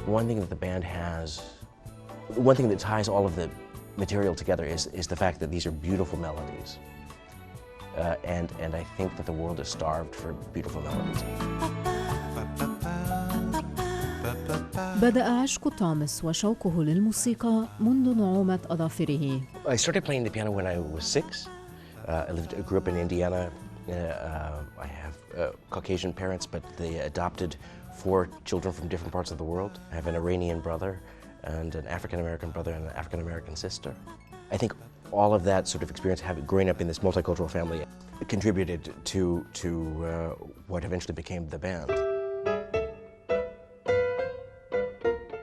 One thing that the band has, one thing that ties all of the material together is the fact that these are beautiful melodies. And I think that the world is starved for beautiful melodies. بدأ عشق توماس وشوقه للموسيقى منذ نعومة أظافره. I started playing the piano when I was 6. I grew up in Indiana. I have Caucasian parents, but they adopted 4 children from different parts of the world. I have an Iranian brother and an African-American brother and an African-American sister. I think all of that sort of experience, growing up in this multicultural family, contributed to what eventually became the band.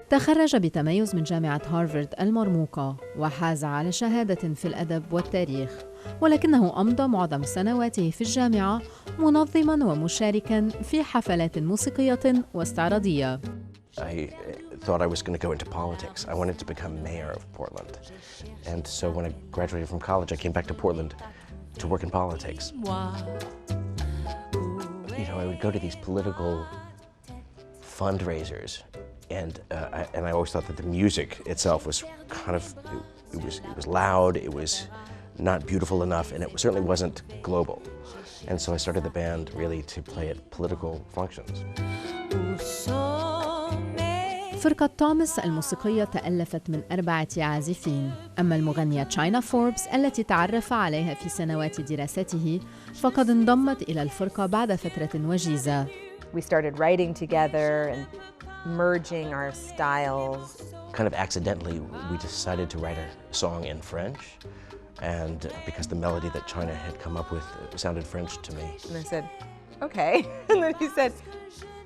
تخرج بتميز من جامعة هارفارد المرموقة وحاز على شهادة في الأدب والتاريخ، ولكنه أمضى معظم سنواته في الجامعة منظماً ومشاركاً في حفلات موسيقية واستعراضية. I thought I was going to go into politics. I wanted to become mayor of Portland. And so when I graduated from college, I came back to Portland to work in politics. You know, I would go to these political fundraisers, and I always thought that the music itself was kind of, it was loud, it was not beautiful enough, and it certainly wasn't global. And so I started the band really to play at political functions. فرقة توماس الموسيقية تألفت من 4 عازفين، أما المغنية تشاينا فوربس التي تعرف عليها في سنوات دراسته فقد انضمت إلى الفرقة بعد فترة وجيزة. We started writing together and merging our styles. Kind of accidentally, we decided to write a song in French, and because the melody that China had come up with sounded French to me. And I said, okay. And then he said,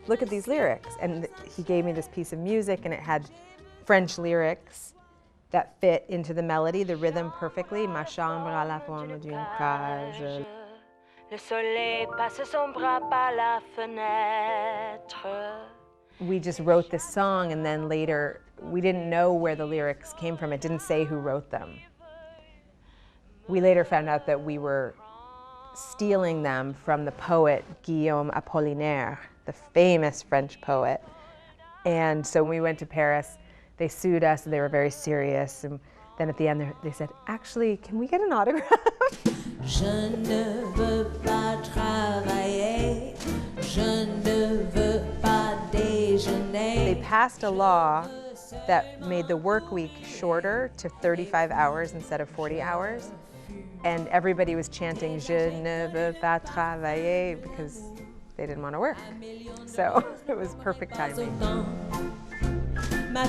look at these lyrics. And he gave me this piece of music, and it had French lyrics that fit into the melody, the rhythm perfectly. Ma chambre à la forme d'une cage. Le soleil passe son bras par la fenêtre. We just wrote this song, and then later, we didn't know where the lyrics came from. It didn't say who wrote them. We later found out that we were stealing them from the poet Guillaume Apollinaire, the famous French poet. And so when we went to Paris, they sued us, and they were very serious. And then at the end, they said, actually, can we get an autograph? Je ne veux pas travailler, je ne veux pas déjeuner. They passed a law that made the work week shorter to 35 hours instead of 40 hours. And everybody was chanting, Je ne veux pas travailler, because they didn't want to work. So it was perfect timing. We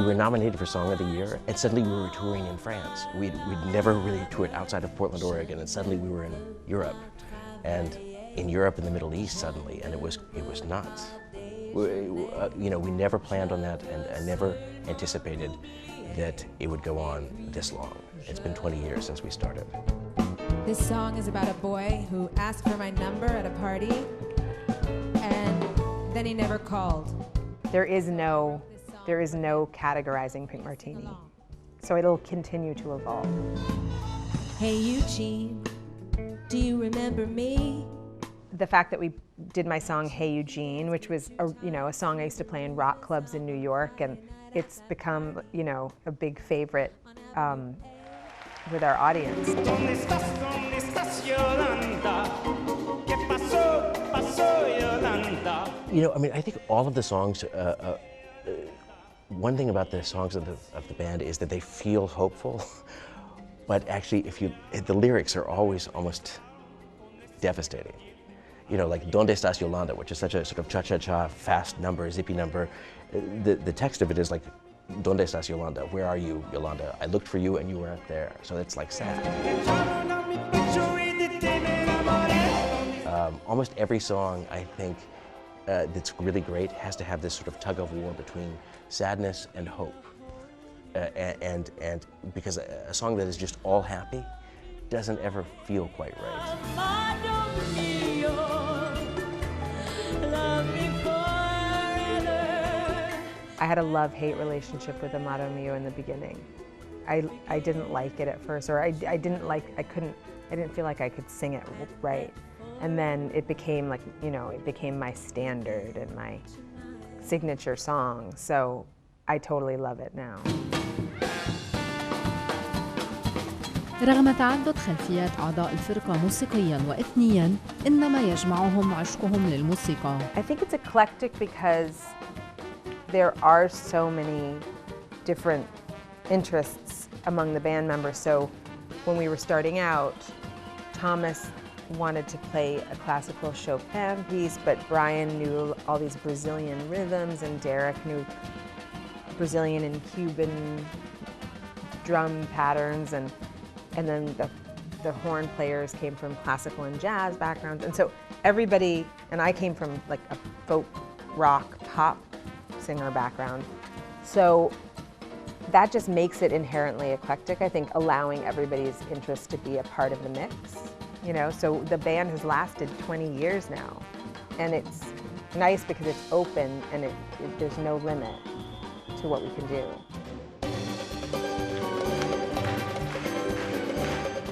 were nominated for Song of the Year, and suddenly we were touring in France. We'd never really toured outside of Portland, Oregon, and suddenly we were in Europe. And in Europe and the Middle East suddenly, and it was nuts. You know, we never planned on that, and I never anticipated that it would go on this long. It's been 20 years since we started. This song is about a boy who asked for my number at a party, and then he never called. There is no categorizing Pink Martini, so it'll continue to evolve. Hey Eugene, do you remember me? The fact that we did my song Hey Eugene, which was a song I used to play in rock clubs in New York, and it's become a big favorite with our audience. You know, I mean, I think all of the songs, one thing about the songs of the band is that they feel hopeful, but actually the lyrics are always almost devastating. You know, like Donde Estás Yolanda, which is such a sort of cha-cha-cha, fast number, zippy number. The text of it is like, Donde Estás Yolanda? Where are you, Yolanda? I looked for you and you weren't there. So it's like sad. Almost every song, I think, that's really great has to have this sort of tug of war between sadness and hope. And because a song that is just all happy doesn't ever feel quite right. I had a love-hate relationship with Amado Mio in the beginning. I didn't like it at first, or I didn't feel like I could sing it right. And then it became like, you know, it became my standard and my signature song. So I totally love it now. رغم تعدد خلفيات أعضاء الفرقة موسيقياً وإثنياً، إنما يجمعهم عشقهم للموسيقى. I think it's eclectic because there are so many different interests among the band members. So when we were starting out, Thomas wanted to play a classical Chopin piece, but Brian knew all these Brazilian rhythms, and Derek knew Brazilian and Cuban drum patterns, and then the horn players came from classical and jazz backgrounds. And so everybody, and I came from like a folk rock pop singer background. So that just makes it inherently eclectic, I think, allowing everybody's interest to be a part of the mix. You know, so the band has lasted 20 years now, and it's nice because it's open and there's no limit to what we can do.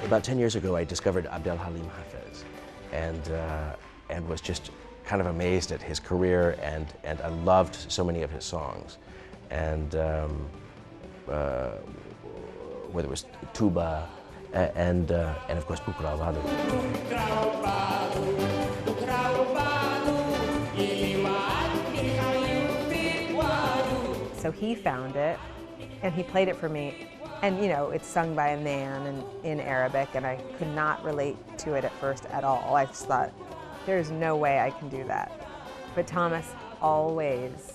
About 10 years ago, I discovered Abdel Halim Hafez, and was just kind of amazed at his career, and I loved so many of his songs. And whether it was Tuba, and of course Bukra Vadu. So he found it, and he played it for me. And you know, it's sung by a man and in Arabic, and I could not relate to it at first at all. I just thought, there's no way I can do that. But Thomas always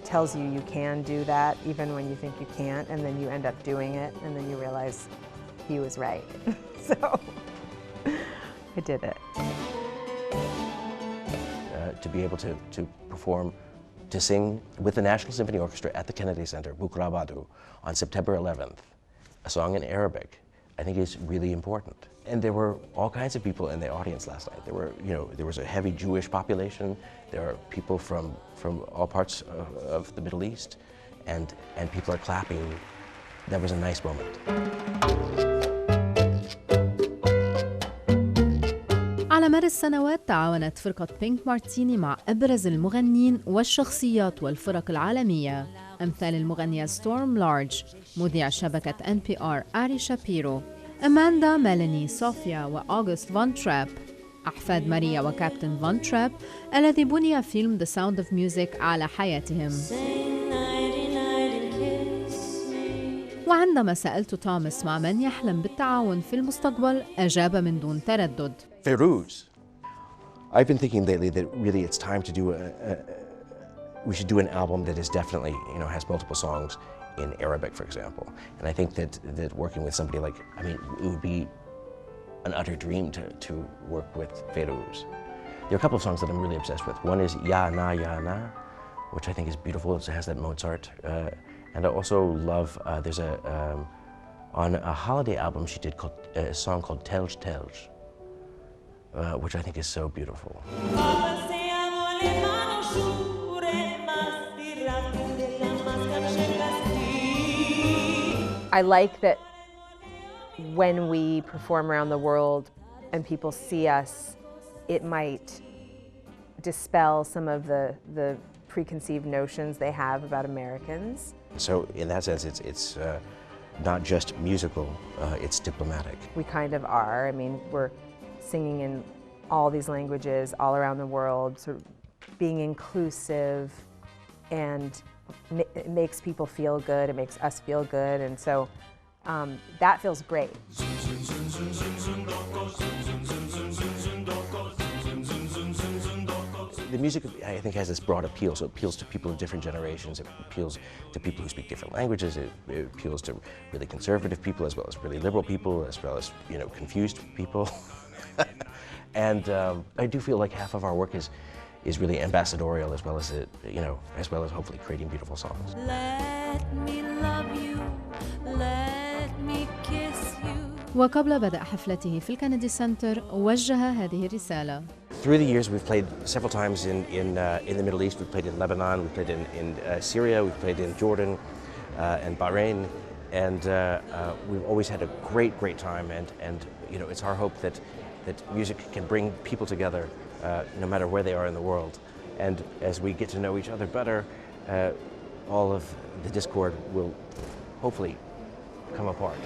tells you you can do that, even when you think you can't, and then you end up doing it, and then you realize he was right. So I did it. To be able to perform, to sing with the National Symphony Orchestra at the Kennedy Center, Bukra Vadu, on September 11th, a song in Arabic, I think is really important. And there were all kinds of people in the audience last night. There were, you know, there was a heavy Jewish population. There are people from all parts of the Middle East, and people are clapping. That was a nice moment. على مر السنوات تعاونت فرقة بينك مارتيني مع أبرز المغنيين والشخصيات والفرق العالمية، أمثال المغنية ستورم لارج، مذيع شبكة NPR آري شابيرو، أماندا، ميلاني، صوفيا وأوغست فون تراب، أحفاد ماريا وكابتن فون تراب الذي بني فيلم The Sound of Music على حياتهم. وعندما سألت توماس مع من يحلم بالتعاون في المستقبل، أجاب من دون تردد. Ferouz. I've been thinking lately that really it's time to do we should do an album that is definitely, you know, has multiple songs in Arabic, for example. And I think that working with somebody like, I mean, it would be an utter dream to work with Ferouz. There are a couple of songs that I'm really obsessed with. One is Ya Na, which I think is beautiful. It has that Mozart. And I also love, there's on a holiday album she did called, a song called Telj Telj, which I think is so beautiful. I like that when we perform around the world and people see us, it might dispel some of the preconceived notions they have about Americans. So in that sense, it's not just musical, it's diplomatic. We kind of are. I mean, we're singing in all these languages all around the world, sort of being inclusive, and it makes people feel good, it makes us feel good, and so that feels great. The music, I think, has this broad appeal, so it appeals to people of different generations, it appeals to people who speak different languages, it appeals to really conservative people as well as really liberal people, as well as, you know, confused people. And I do feel like half of our work is really ambassadorial, as well as as well as hopefully creating beautiful songs. Let me love you, let me kiss you. وقبل بدء حفلته في الكندي سنتر وجه هذه الرسالة. Through the years, we've played several times in the Middle East. We've played in Lebanon, we've played in Syria, we've played in Jordan and Bahrain, and we've always had a great time. And you know, it's our hope that that music can bring people together no matter where they are in the world. And as we get to know each other better, all of the discord will hopefully come apart.